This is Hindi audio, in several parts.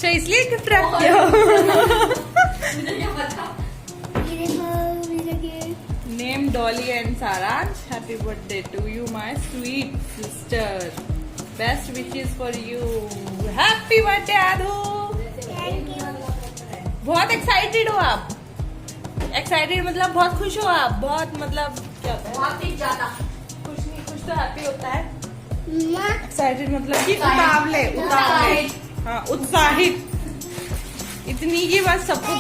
अच्छा इसलिए गिफ्ट रख दिया। Name Dolly and Saransh, happy birthday to you my sweet sister, best wishes for you, happy birthday Aadu. बहुत एक्साइटेड हो आप? एक्साइटेड मतलब बहुत खुश हो आप? बहुत मतलब क्या होता है? बहुत ही ज्यादा खुश नहीं, खुश तो हैप्पी होता है। एक्साइटेड मतलब कि उतावले, हाँ उत्साहित, इतनी की बस सबको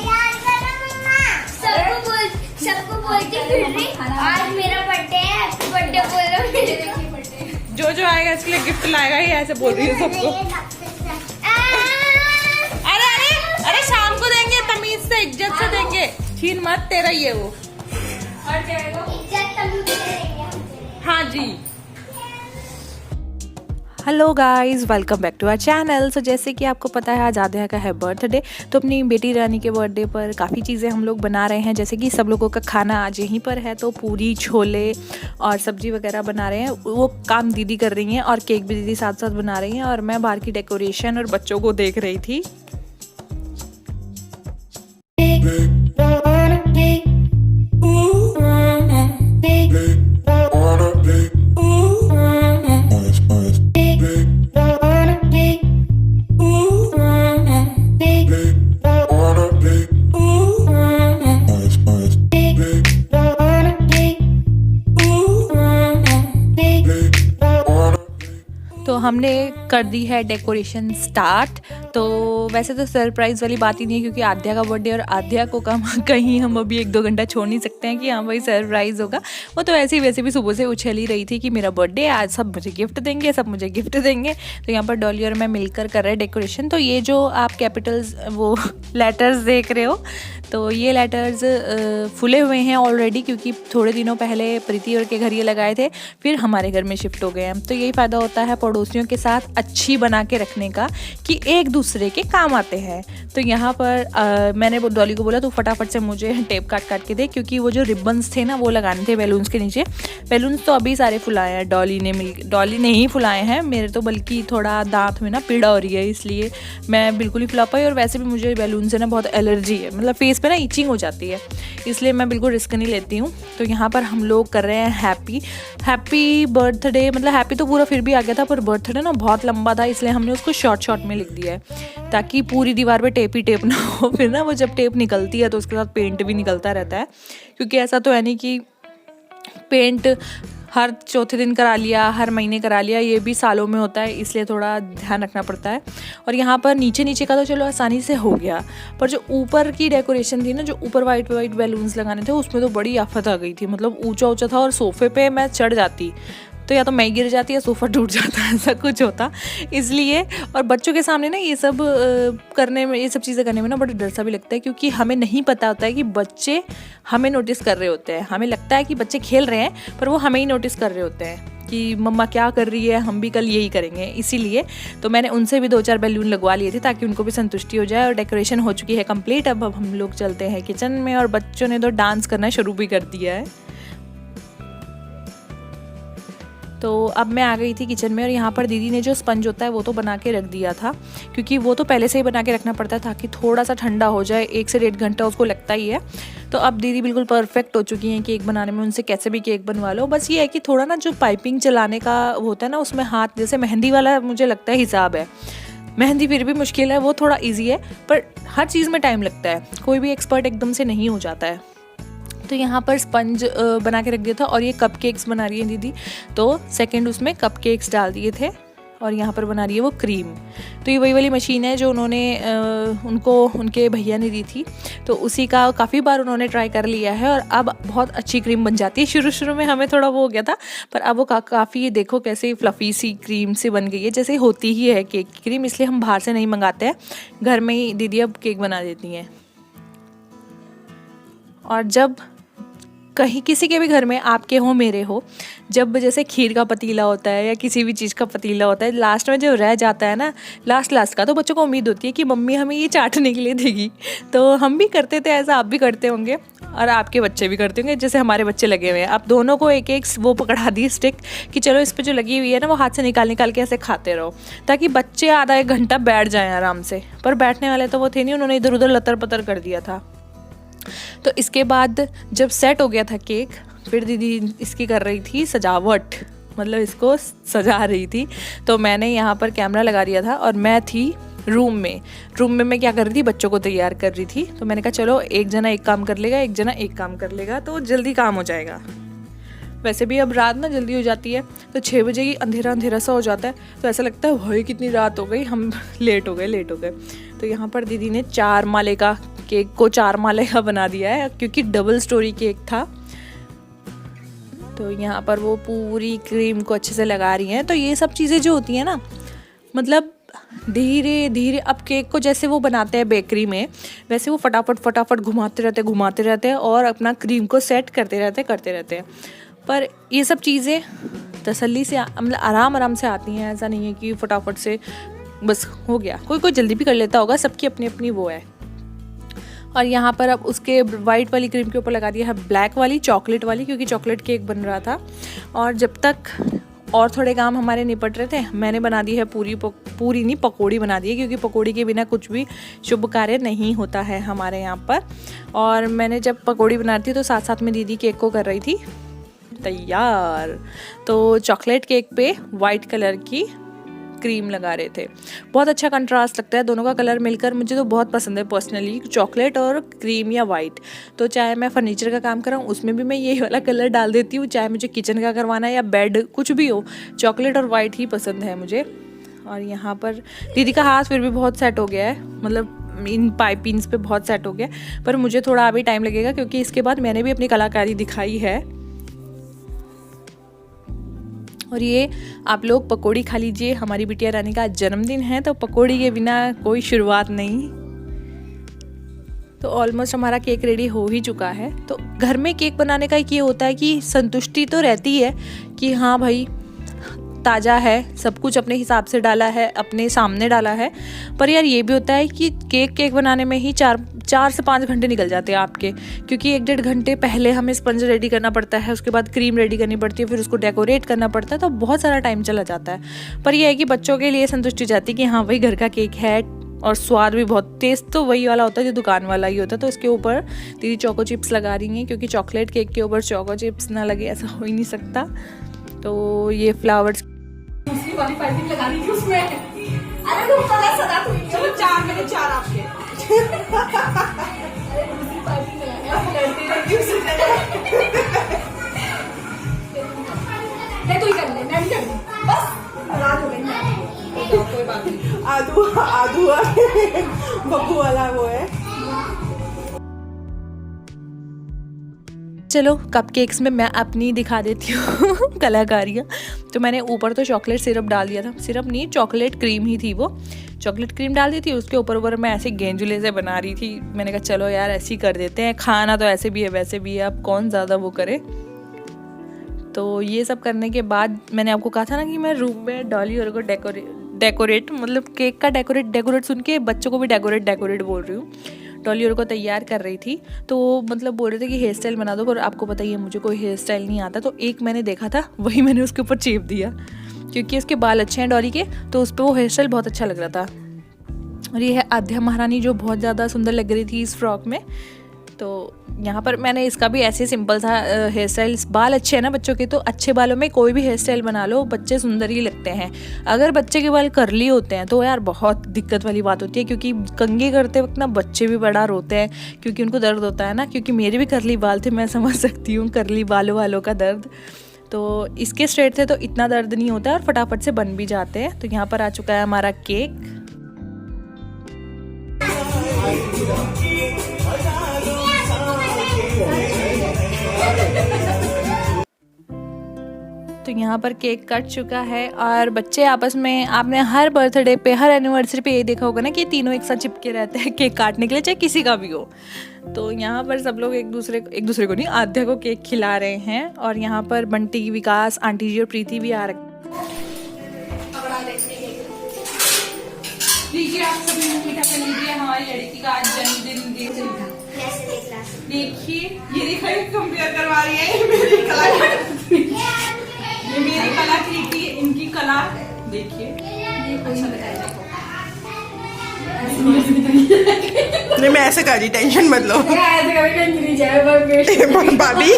बोलती फिर रही आज मेरा बर्थडे है, हैप्पी बर्थडे बोलो। जो आएगा इसके लिए गिफ्ट लाएगा ही, ऐसे बोल रही है सबको। अरे अरे अरे शाम को देंगे, तमीज से इज्जत से देंगे, छीन मत, तेरा ही है वो। और क्या है वो? इज्जत तमीज से देंगे। हाँ जी। Hello guys, welcome back to our channel. So जैसे कि आपको पता है आज आध्या का है बर्थडे, तो अपनी बेटी रानी के बर्थडे पर काफ़ी चीज़ें हम लोग बना रहे हैं। जैसे कि सब लोगों का खाना आज यहीं पर है, तो पूरी छोले और सब्जी वगैरह बना रहे हैं। वो काम दीदी कर रही हैं और केक भी दीदी साथ साथ बना रही हैं, और मैं बाहर की डेकोरेशन और बच्चों को देख रही थी। तो हमने कर दी है डेकोरेशन स्टार्ट। तो वैसे तो सरप्राइज़ वाली बात ही नहीं है, क्योंकि आध्या का बर्थडे और आध्या को कहीं हम अभी 1-2 घंटा छोड़ नहीं सकते हैं कि हाँ भाई सरप्राइज़ होगा। वो तो ऐसे ही वैसे भी सुबह से उछल ही रही थी कि मेरा बर्थडे आज, सब मुझे गिफ्ट देंगे, सब मुझे गिफ्ट देंगे। तो यहाँ पर डॉली और मैं मिलकर कर रहे हैं डेकोरेशन। तो ये जो आप कैपिटल्स वो लेटर्स देख रहे हो, तो ये लेटर्स फुले हुए हैं ऑलरेडी, क्योंकि थोड़े दिनों पहले प्रीति और के घर ये लगाए थे, फिर हमारे घर में शिफ्ट हो गए हैं। तो यही फ़ायदा होता है पड़ोसियों के साथ अच्छी बना के रखने का, कि एक दूसरे के काम आते हैं। तो यहाँ पर मैंने डॉली को बोला तू फटाफट से मुझे टेप काट के दे, क्योंकि वो जो रिबन्स थे ना वो लगाने थे बैलून्स के नीचे। बैलून्स तो अभी सारे फुलाए हैं डॉली ने ही फुलाए हैं, मेरे तो बल्कि थोड़ा दांत में ना पीड़ा हो रही है, इसलिए मैं बिल्कुल ही फुला पाई। और वैसे भी मुझे बैलून से ना बहुत एलर्जी है, मतलब फेस पे ना इचिंग हो जाती है, इसलिए मैं बिल्कुल रिस्क नहीं लेती हूँ। तो यहाँ पर हम लोग कर रहे हैं हैप्पी बर्थडे, मतलब हैप्पी तो पूरा फिर भी आ गया था, पर बर्थडे ना बहुत लंबा था, इसलिए हमने उसको शॉर्ट में लिख दिया है, ताकि पूरी दीवार पे टेप ही टेप ना हो। फिर ना वो जब टेप निकलती है तो उसके साथ पेंट भी निकलता रहता है, क्योंकि ऐसा तो है नहीं कि पेंट हर चौथे दिन करा लिया, हर महीने करा लिया, ये भी सालों में होता है, इसलिए थोड़ा ध्यान रखना पड़ता है। और यहाँ पर नीचे का तो चलो आसानी से हो गया, पर जो ऊपर की डेकोरेशन थी ना, जो ऊपर वाइट बैलून्स लगाने थे, उसमें तो बड़ी आफत आ गई थी। मतलब ऊंचा था और सोफे पे मैं चढ़ जाती तो या तो मैं गिर जाती या सोफ़ा टूट जाता, ऐसा कुछ होता। इसलिए और बच्चों के सामने ना ये सब करने में, ये सब चीज़ें करने में ना बड़ा डर सा भी लगता है, क्योंकि हमें नहीं पता होता है कि बच्चे हमें नोटिस कर रहे होते हैं। हमें लगता है कि बच्चे खेल रहे हैं, पर वो हमें ही नोटिस कर रहे होते हैं कि मम्मा क्या कर रही है, हम भी कल यही करेंगे। इसीलिए तो मैंने उनसे भी 2-4 बैलून लगवा लिए थे, ताकि उनको भी संतुष्टि हो जाए। और डेकोरेशन हो चुकी है कंप्लीट। अब हम लोग चलते हैं किचन में, और बच्चों ने तो डांस करना शुरू भी कर दिया है। तो अब मैं आ गई थी किचन में, और यहाँ पर दीदी ने जो स्पंज होता है वो तो बना के रख दिया था, क्योंकि वो तो पहले से ही बना के रखना पड़ता है, ताकि थोड़ा सा ठंडा हो जाए। 1 से 1.5 घंटा उसको लगता ही है। तो अब दीदी बिल्कुल परफेक्ट हो चुकी हैं केक बनाने में, उनसे कैसे भी केक बनवा लो। बस ये है कि थोड़ा ना जो पाइपिंग चलाने का होता है ना, उसमें हाथ, जैसे मेहंदी वाला मुझे लगता है हिसाब है। मेहंदी फिर भी मुश्किल है, वो थोड़ा ईजी है, पर हर चीज़ में टाइम लगता है, कोई भी एक्सपर्ट एकदम से नहीं हो जाता है। तो यहाँ पर स्पंज बना के रख दिया था, और ये कपकेक्स बना रही है दीदी, तो सेकंड उसमें कपकेक्स डाल दिए थे, और यहाँ पर बना रही है वो क्रीम। तो ये वही वाली मशीन है जो उन्होंने उनको उनके भैया ने दी थी, तो उसी का काफ़ी बार उन्होंने ट्राई कर लिया है, और अब बहुत अच्छी क्रीम बन जाती है। शुरू में हमें थोड़ा वो हो गया था, पर अब वो काफ़ी देखो कैसे फ्लफ़ी सी क्रीम से बन गई है, जैसे होती ही है केक की क्रीम। इसलिए हम बाहर से नहीं मंगाते हैं, घर में ही दीदी अब केक बना देती हैं। और जब कहीं किसी के भी घर में, आपके हो मेरे हो, जब जैसे खीर का पतीला होता है या किसी भी चीज़ का पतीला होता है, लास्ट में जो रह जाता है ना, लास्ट का, तो बच्चों को उम्मीद होती है कि मम्मी हमें ये चाटने के लिए देगी। तो हम भी करते थे ऐसा, आप भी करते होंगे। और आपके बच्चे भी करते होंगे जैसे हमारे बच्चे लगे हुए हैं। आप दोनों को एक एक वो पकड़ा दी स्टिक कि चलो इस पे जो लगी हुई है ना वो हाथ से निकाल निकाल के ऐसे खाते रहो, ताकि बच्चे आधा एक घंटा बैठ जाएं आराम से। पर बैठने वाले तो वो थे नहीं, उन्होंने इधर उधर लतर पतर कर दिया था। तो इसके बाद जब सेट हो गया था केक, फिर दीदी इसकी कर रही थी सजावट, मतलब इसको सजा रही थी। तो मैंने यहाँ पर कैमरा लगा दिया था और मैं थी रूम में मैं क्या कर रही थी, बच्चों को तैयार कर रही थी। तो मैंने कहा चलो एक जना एक काम कर लेगा, एक जना एक काम कर लेगा तो जल्दी काम हो जाएगा। वैसे भी अब रात ना जल्दी हो जाती है, तो 6 बजे ही अंधेरा अंधेरा सा हो जाता है, तो ऐसा लगता है भाई कितनी रात हो गई, हम लेट हो गए। तो यहाँ पर दीदी ने 4 माले का केक को 4 माले का बना दिया है, क्योंकि डबल स्टोरी केक था। तो यहाँ पर वो पूरी क्रीम को अच्छे से लगा रही हैं। तो ये सब चीज़ें जो होती हैं ना, मतलब धीरे धीरे अब केक को जैसे वो बनाते हैं बेकरी में, वैसे वो फटाफट घुमाते रहते हैं और अपना क्रीम को सेट करते रहते हैं। पर ये सब चीज़ें तसल्ली से मतलब आराम से आती हैं, ऐसा नहीं है कि फटाफट से बस हो गया। कोई जल्दी भी कर लेता होगा, सबकी अपनी अपनी वो है। और यहाँ पर अब उसके वाइट वाली क्रीम के ऊपर लगा दिया है ब्लैक वाली, चॉकलेट वाली, क्योंकि चॉकलेट केक बन रहा था। और जब तक और थोड़े काम हमारे निपट रहे थे, मैंने बना दी है पूरी नहीं पकौड़ी बना दी है, क्योंकि पकौड़ी के बिना कुछ भी शुभ कार्य नहीं होता है हमारे यहाँ पर। और मैंने जब पकौड़ी बना रही थी तो साथ साथ में दीदी केक को कर रही थी तैयार। तो चॉकलेट केक पे वाइट कलर की क्रीम लगा रहे थे। बहुत अच्छा कंट्रास्ट लगता है दोनों का कलर मिलकर, मुझे तो बहुत पसंद है पर्सनली, चॉकलेट और क्रीम या वाइट। तो चाहे मैं फर्नीचर का काम कराऊँ उसमें भी मैं यही वाला कलर डाल देती हूँ, चाहे मुझे किचन का करवाना है या बेड, कुछ भी हो, चॉकलेट और वाइट ही पसंद है मुझे। और यहाँ पर दीदी का हाथ फिर भी बहुत सेट हो गया है, मतलब इन पाइपिंग्स पे बहुत सेट हो गया, पर मुझे थोड़ा अभी टाइम लगेगा, क्योंकि इसके बाद मैंने भी अपनी कलाकारी दिखाई है। और ये आप लोग पकौड़ी खा लीजिए, हमारी बिटिया रानी का जन्मदिन है, तो पकौड़ी के बिना कोई शुरुआत नहीं। तो ऑलमोस्ट हमारा केक रेडी हो ही चुका है। तो घर में केक बनाने का एक ये होता है कि संतुष्टि तो रहती है कि हाँ भाई ताज़ा है, सब कुछ अपने हिसाब से डाला है, अपने सामने डाला है। पर यार ये भी होता है कि केक बनाने में ही 4 से 5 घंटे निकल जाते हैं आपके, क्योंकि 1-1.5 घंटे पहले हमें स्पंज रेडी करना पड़ता है, उसके बाद क्रीम रेडी करनी पड़ती है, फिर उसको डेकोरेट करना पड़ता है, तो बहुत सारा टाइम चला जाता है। पर यह है कि बच्चों के लिए संतुष्टि जाती है कि हाँ भाई घर का केक है, और स्वाद भी बहुत, टेस्ट तो वही वाला होता है जो दुकान वाला ही होता है। तो इसके ऊपर दीदी चोको चिप्स लगा रही हैं, क्योंकि चॉकलेट केक के ऊपर चोको चिप्स ना लगे ऐसा हो ही नहीं सकता। तो ये फ्लावर्स दूसरी वाली पाइपिंग लगा दी थी उसमें। अरे तुम पहले सदा तुम चलो 4 मेरे 4 आपके। अरे दूसरी पाइपिंग लगा लड़ती उसी ले तू ही कर ले, मैं भी कर दूं बस। रात हो गई मैं तो कोई बात नहीं। आदू बब्बू वाला वो है। चलो कपकेक्स में मैं अपनी दिखा देती हूँ कलाकारियाँ। तो मैंने ऊपर तो चॉकलेट सिरप डाल दिया था, सिरप नहीं चॉकलेट क्रीम ही थी, वो चॉकलेट क्रीम डाल दी थी। उसके ऊपर मैं ऐसे गेंजुले से बना रही थी। मैंने कहा चलो यार ऐसे ही कर देते हैं, खाना तो ऐसे भी है वैसे भी है, अब कौन ज़्यादा वो करे। तो ये सब करने के बाद मैंने आपको कहा था ना कि मैं रूम में डॉली और को डेकोरेट मतलब केक का डेकोरेट सुन के बच्चों को भी डेकोरेट बोल रही हूँ, डॉली और को तैयार कर रही थी। तो मतलब बोल रहे थे कि हेयर स्टाइल बना दो, पर आपको पता ही है मुझे कोई हेयर स्टाइल नहीं आता। तो एक मैंने देखा था वही मैंने उसके ऊपर चेप दिया, क्योंकि उसके बाल अच्छे हैं डॉली के, तो उस पर वो हेयर स्टाइल बहुत अच्छा लग रहा था। और ये है आध्या महारानी जो बहुत ज़्यादा सुंदर लग रही थी इस फ्रॉक में। तो यहाँ पर मैंने इसका भी ऐसे सिंपल सा हेयर स्टाइल, बाल अच्छे हैं ना बच्चों के, तो अच्छे बालों में कोई भी हेयर स्टाइल बना लो बच्चे सुंदर ही लगते हैं। अगर बच्चे के बाल करली होते हैं तो यार बहुत दिक्कत वाली बात होती है, क्योंकि कंघी करते वक्त ना बच्चे भी बड़ा रोते हैं, क्योंकि उनको दर्द होता है ना। क्योंकि मेरे भी करली बाल थे, मैं समझ सकती हूँ करली बालों वालों का दर्द। तो इसके स्ट्रेट थे तो इतना दर्द नहीं होता और फटाफट से बन भी जाते हैं। तो यहाँ पर आ चुका है हमारा केक। तो यहाँ पर केक कट चुका है और बच्चे आपस में, आपने हर बर्थडे पे हर एनिवर्सरी पे ये देखा होगा ना कि तीनों एक साथ चिपके रहते हैं केक काटने के लिए, चाहे किसी का भी हो। तो यहाँ पर सब लोग एक दूसरे को नहीं, आध्या को केक खिला रहे हैं। और यहाँ पर बंटी, विकास, आंटी जी और प्रीति भी आ रहे। लीजिए आप सभी मीठा कर लीजिए, हमारी लड़की का आज जन्मदिन। देखिए ये दिखाई कंपेयर करवा रही है, ये मेरी कलाकृति, ये मेरी कलाकृति, इनकी कला देखिए। अच्छा लगा है नहीं, मैं ऐसे कर रही, टेंशन मत लो भाभी।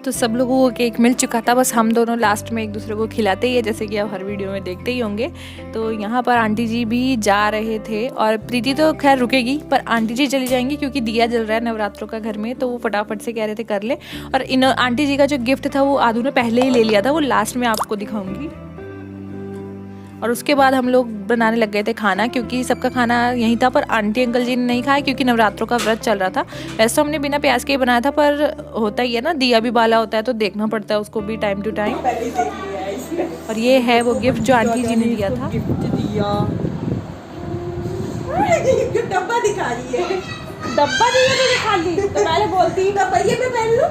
तो सब लोगों को केक मिल चुका था, बस हम दोनों लास्ट में एक दूसरे को खिलाते ही है, जैसे कि आप हर वीडियो में देखते ही होंगे। तो यहाँ पर आंटी जी भी जा रहे थे और प्रीति तो खैर रुकेगी, पर आंटी जी चली जाएंगी क्योंकि दिया जल रहा है नवरात्रों का घर में, तो वो फटाफट से कह रहे थे कर ले। और इन आंटी जी का जो गिफ्ट था वो आदू ने पहले ही ले लिया था, वो लास्ट में आपको दिखाऊंगी। और उसके बाद हम लोग बनाने लग गए थे खाना, क्योंकि सबका खाना यहीं था, पर आंटी अंकल जी ने नहीं खाया क्योंकि नवरात्रों का व्रत चल रहा था। वैसे तो हमने बिना प्याज के ही बनाया था, पर होता ही है ना, दिया भी बाला होता है तो देखना पड़ता है उसको भी टाइम टू टाइम। और ये है वो गिफ्ट जो आंटी जी ने दिया था। डब्बा दिखा रही है, डब्बा दिया तो दिखा ली, तो पहले बोलती डब्बा ये मैं पहन लूं।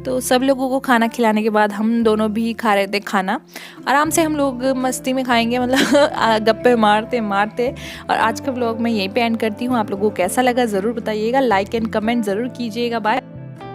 तो सब लोगों को खाना खिलाने के बाद हम दोनों भी खा रहे थे खाना। आराम से हम लोग मस्ती में खाएंगे, मतलब गप्पे मारते मारते। और आज का व्लॉग मैं यहीं पे एंड करती हूँ। आप लोगों को कैसा लगा ज़रूर बताइएगा, लाइक एंड कमेंट ज़रूर कीजिएगा। बाय।